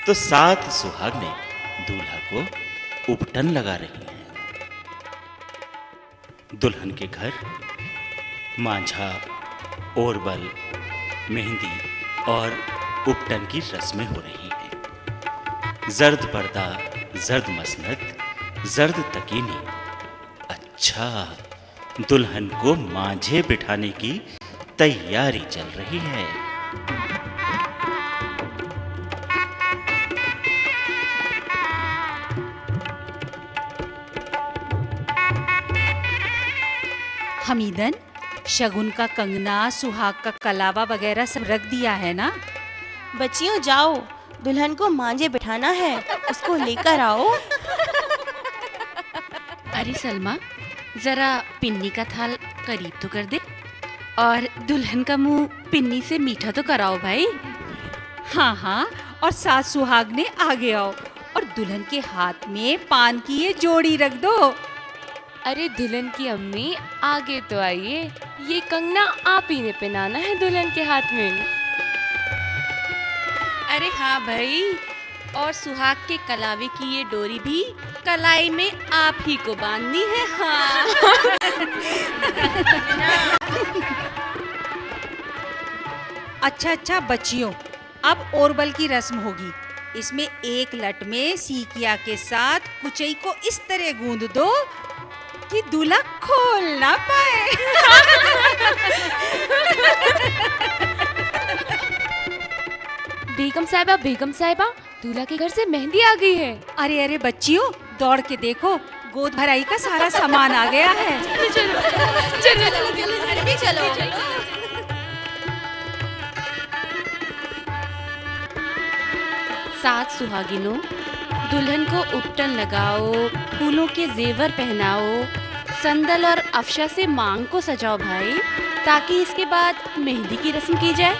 तो सात सुहागनें दूल्हा को उपटन लगा रही हैं। दुल्हन के घर मांझा, ओरबल, मेहंदी और उपटन की रस्में हो रही हैं। जर्द पर्दा, जर्द मसनद, जर्द तकीनी। अच्छा, दुल्हन को मांझे बिठाने की तैयारी चल रही है। हमीदन, शगुन का कंगना, सुहाग का कलावा वगैरह सब रख दिया है ना? बच्चियों जाओ, दुल्हन को मांझे बिठाना है, उसको लेकर आओ। अरे सलमा, जरा पिन्नी का थाल करीब तो कर दे और दुल्हन का मुंह पिन्नी से मीठा तो कराओ भाई। हाँ हाँ, और सात सुहागनें आगे आओ और दुल्हन के हाथ में पान की ये जोड़ी रख दो। अरे दुल्हन की अम्मी आगे तो आइए, ये कंगना आप ही ने पहनाना है दुल्हन के हाथ में। अरे हाँ भाई, और सुहाग के कलावे की ये डोरी भी कलाई में आप ही को बांधनी है। हाँ। अच्छा बच्चियों, अब ओरबल की रस्म होगी। इसमें एक लट में सीकिया के साथ कुचई को इस तरह गूंद दो कि दूल्हा खोल ना पाए। बेगम साहिबा, दूल्हा के घर से मेहंदी आ गई है। अरे बच्चियों, दौड़ के देखो, गोद भराई का सारा सामान आ गया है। चलो। सात सुहागिनों, दुल्हन को उपटन लगाओ, फूलों के जेवर पहनाओ, संदल और अफशा से मांग को सजाओ भाई, ताकि इसके बाद मेहंदी की रस्म की जाए।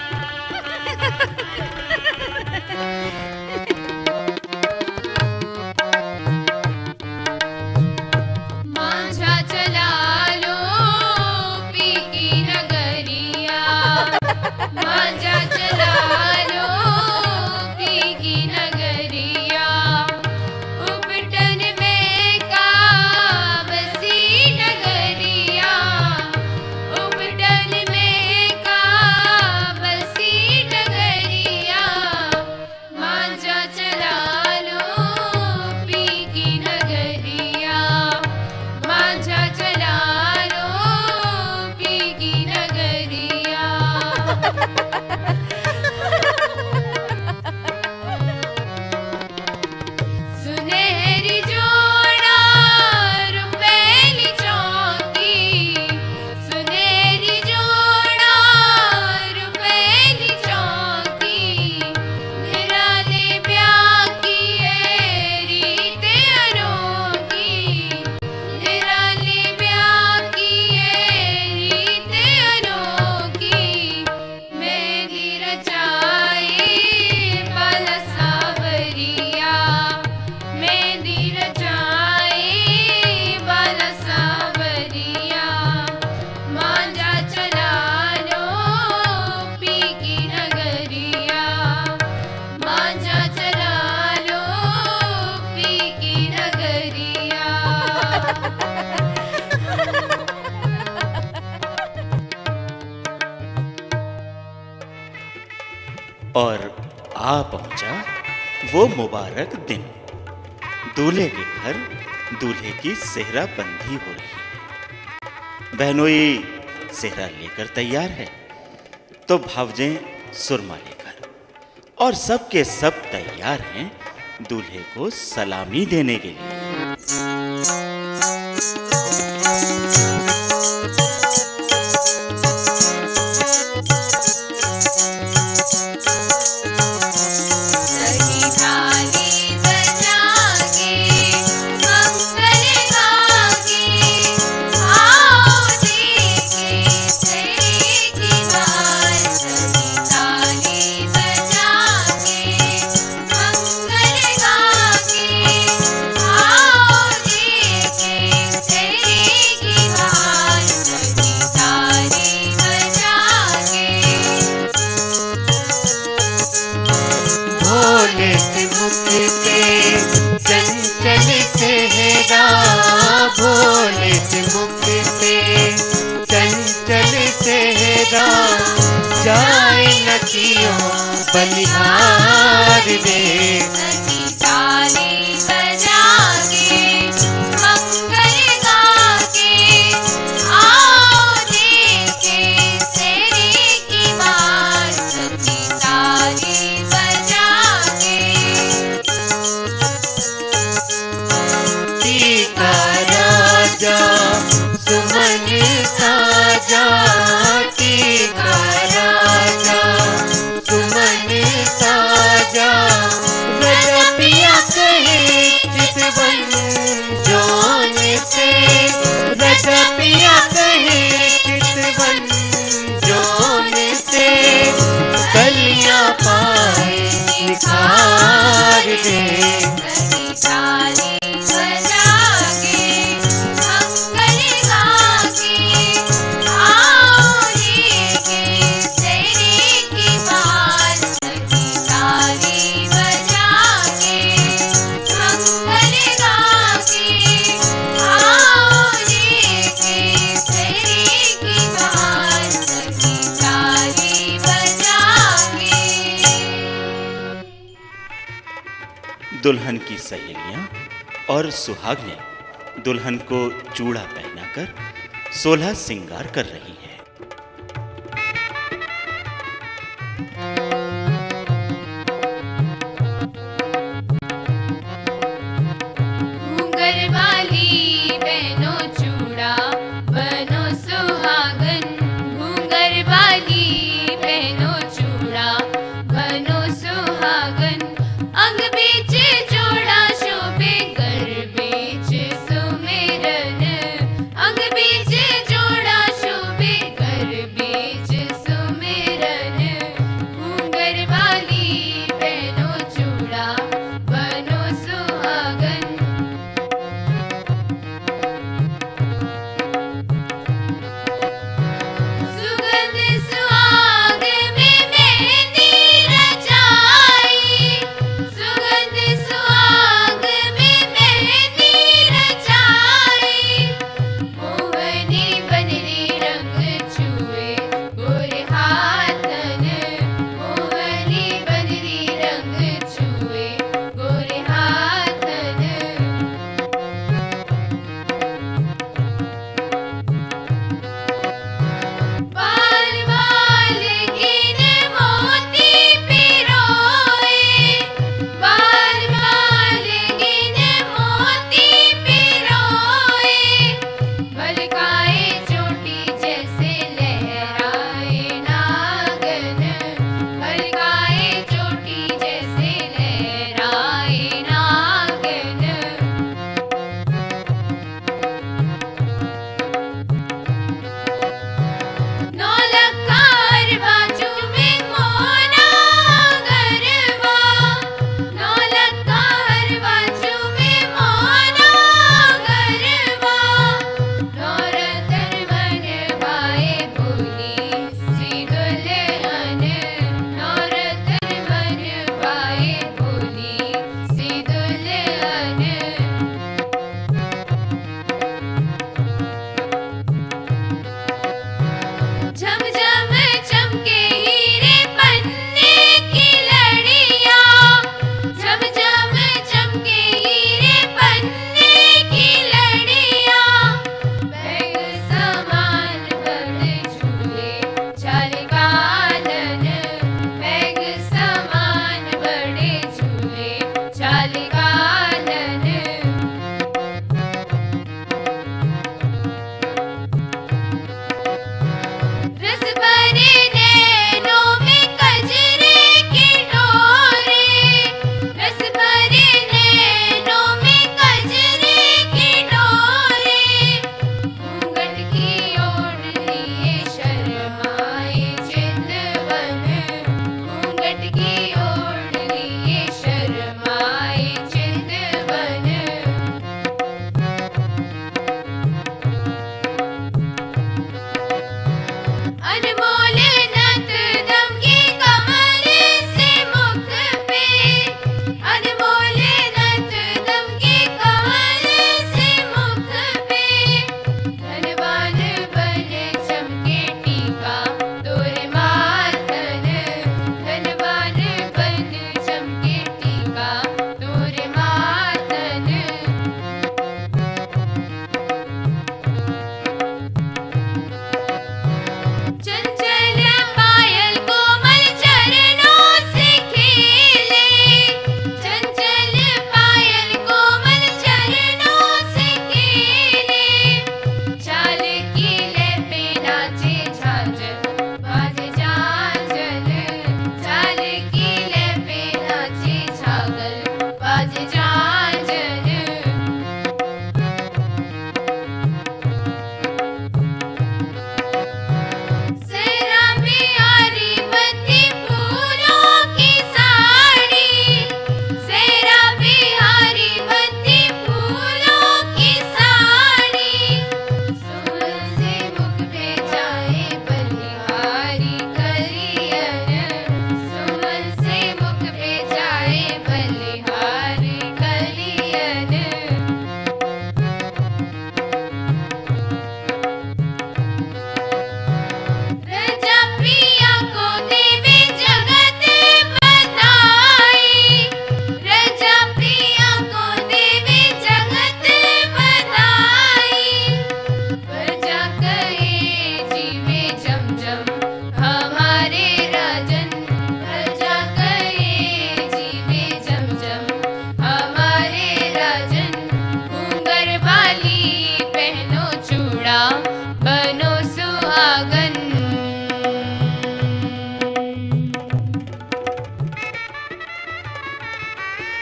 और आ पहुंचा वो मुबारक दिन। दूल्हे के घर दूल्हे की सेहरा बंधी हो रही है। बहनोई सेहरा लेकर तैयार है तो भावजें सुरमा लेकर, और सब के सब तैयार हैं दूल्हे को सलामी देने के लिए। आ सखियों बलिहार रे। सखी ताली बजा के मंगल गा के आओ देखे तेरे की बार। सखी ताली बजा के टीका राजा सुमन साजा, टीका राजा सुमन साजा। रजपिया कहे चितवन जोन से, रजपिया कहे चितवन जोन से। कलियां पाए निखार दे। सखी ताली बजा के मंगल गा के आओ देखे तेरे की बार। सखी ताली बजा के मंगल गा के आओ देखे तेरे की बार। सखी ताली बजा के। दुल्हन की सहेलियां और सुहाग ने दुल्हन को चूड़ा पहनाकर 16 श्रृंगार कर रही हैं। घूंघर वाली बहनो चूड़ा बनो सुहागन। घूंघर वाली बहनो चूड़ा बनो सुहागन। अंग बीच जोड़ा शोभे घर बीच सुमिरन। अंग बीच जोड़ा शोभे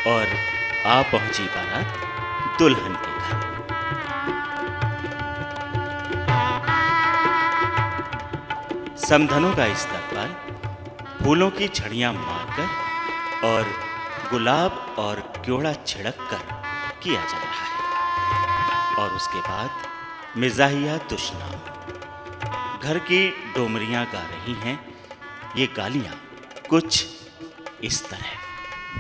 और आ पहुंची बारात दुल्हन के घर। समधनों का इस्तकबाल फूलों की झड़ियां मारकर और गुलाब और क्योड़ा छिड़क कर किया जा रहा है। और उसके बाद मिजाहिया दुश्नाम घर की डोमरियां गा रही हैं। ये गालियां कुछ इस तरह।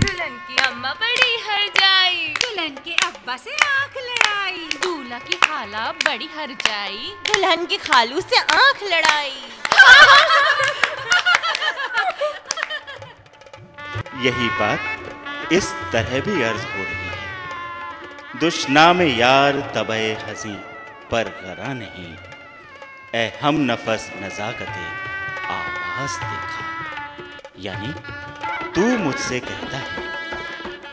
दुल्हन की अम्मा बड़ी हरजाई, दुल्हन के अब्बा से आंख लड़ाई, दूल्हा की खाला बड़ी हरजाई, दुल्हन की खालू से आंख लड़ाई। यही बात इस तरह भी अर्ज हो रही है। दुश्नाम यार तबे हंसी पर गरा नहीं, ए हम नफस नजाकते आवाज देखा। यानी तू मुझसे कहता है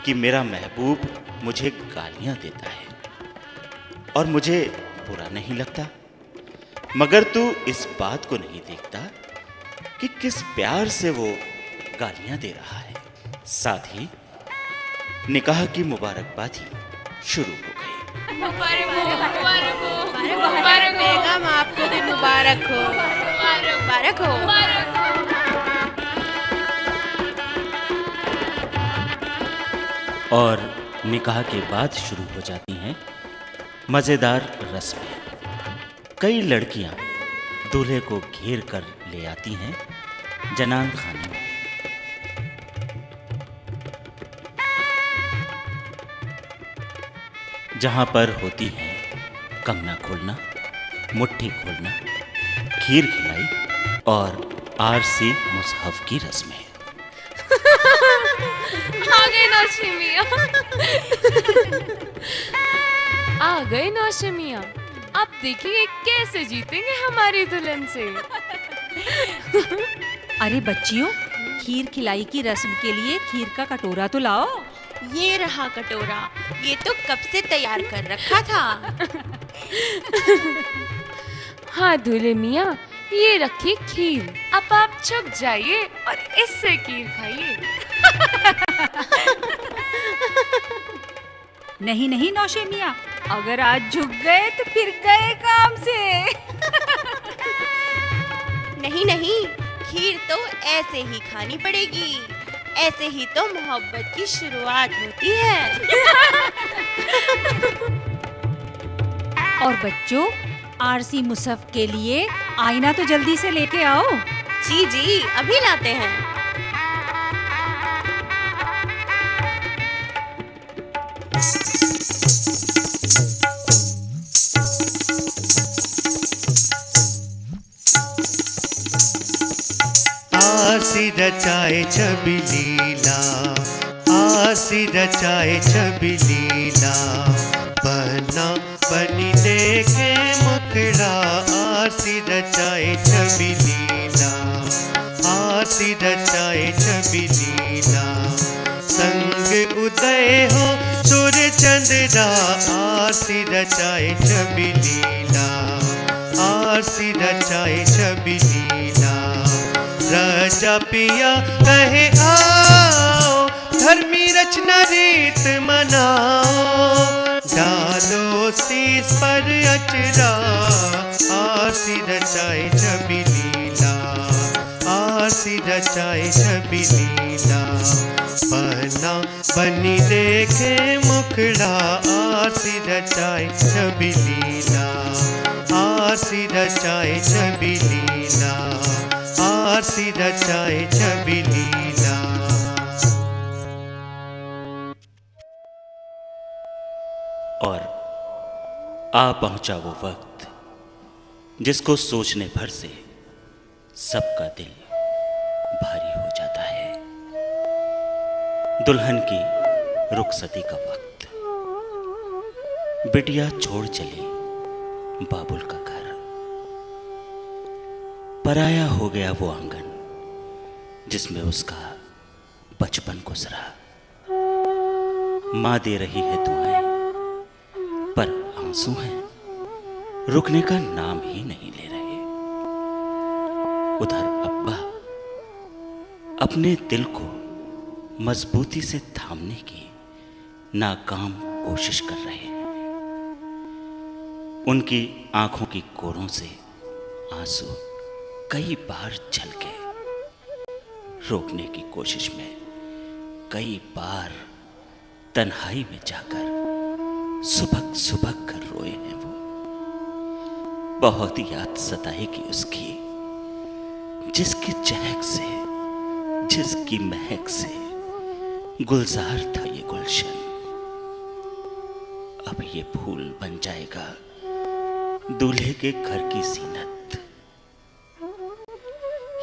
कि मेरा महबूब मुझे गालियां देता है और मुझे बुरा नहीं लगता, मगर तू इस बात को नहीं देखता कि किस प्यार से वो गालियां दे रहा है। साथ ही निकाह की मुबारकबादी शुरू हो गई। बेगम आपको भी मुबारक हो, मुबारक हो। और निकाह के बाद शुरू हो जाती हैं मज़ेदार रस्में। कई लड़कियां दूल्हे को घेर कर ले आती हैं जनान खाने में। जहां पर होती है कंगना खोलना, मुट्ठी खोलना, खीर खिलाई और आरसी मुसहफ की रस्में। आ गए नौशे मियां, आ गए नौशे मियां। अब देखिए कैसे जीतेंगे हमारी दुल्हन से। अरे बच्चियों, खीर खिलाई की रस्म के लिए खीर का कटोरा तो लाओ। ये रहा कटोरा, ये तो कब से तैयार कर रखा था। हाँ दूल्हे मियाँ, ये रखिए खीर। अब आप झुक जाइए और इससे खीर खाइए। नहीं नहीं नौशे मियाँ, अगर आज झुक गए तो फिर गए काम से। नहीं नहीं, खीर तो ऐसे ही खानी पड़ेगी, ऐसे ही तो मोहब्बत की शुरुआत होती है। और बच्चों, आरसी मुसहफ के लिए आईना तो जल्दी से लेके आओ। जी जी, अभी लाते हैं। आसी रचाए छवि लीला, आसी रचाए छवि लीला, बना बनी देखे मुखड़ा। आसी रचाए छवि लीला, आसी रचाए छवि लीला, संग उदय हो सूर्य चंद्रा। आसी रचाए छवि लीला, आसी रचाए छवि लीला, राजा पिया कहे आओ, धर्मी रचना रीत मनाओ, डालो शीस पर अचरा। आसी रचाए छवि लीला, आसी रचाए छवि लीला, बना बनी देखे मुखड़ा। आसी रचाए छवि लीला, आसी रचाए छवि लीला, आसी रचाए छवि लीला। और आ पहुंचा वो वक्त जिसको सोचने भर से सबका दिल भारी हो जाता है। दुल्हन की रुखसती का वक्त। बिटिया छोड़ चली बाबुल का घर, पराया हो गया वो आंगन जिसमें उसका बचपन गुजरा। माँ दे रही है दुआएं, पर आंसू हैं, रुकने का नाम ही नहीं ले रहे। उधर अब्बा अपने दिल को मजबूती से थामने की नाकाम कोशिश कर रहे हैं। उनकी आंखों की कोरों से आंसू कई बार झलके, रोकने की कोशिश में कई बार तन्हाई में जाकर सुबक सुबक कर रोए हैं वो। बहुत याद सताएगी उसकी, जिसकी चहक से, जिसकी महक से गुलजार था ये गुलशन। अब ये फूल बन जाएगा दूल्हे के घर की जीनत।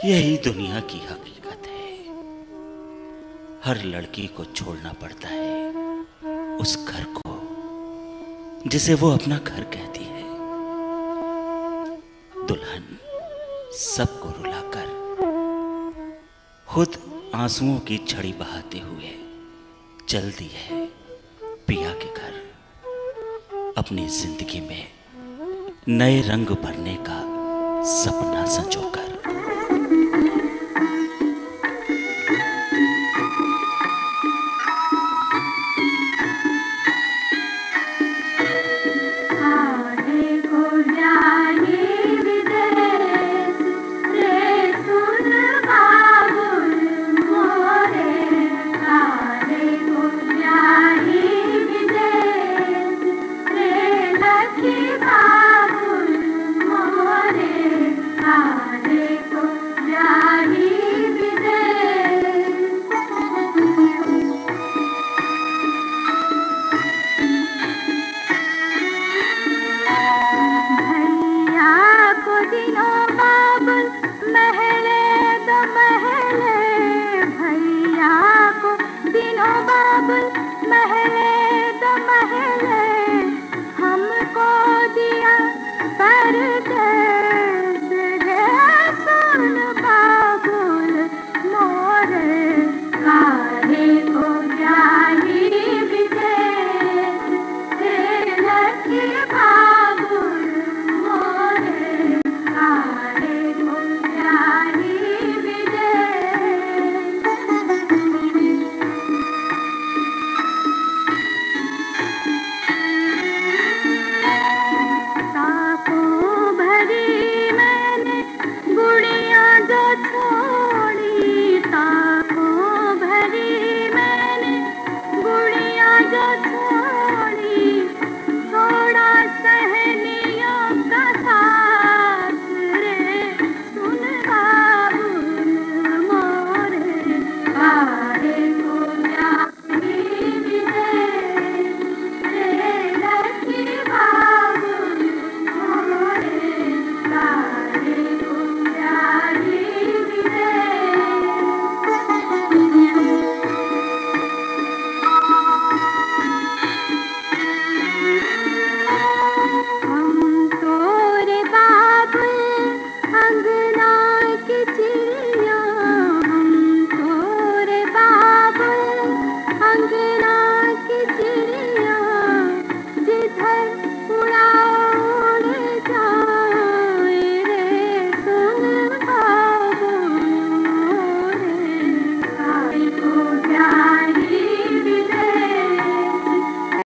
यही दुनिया की हकीकत है। हर लड़की को छोड़ना पड़ता है उस घर को जिसे वो अपना घर कहती है। दुल्हन सबको रुलाकर खुद आंसुओं की झड़ी बहाते हुए चल दी है पिया के घर, अपनी जिंदगी में नए रंग भरने का सपना संजोकर। Hare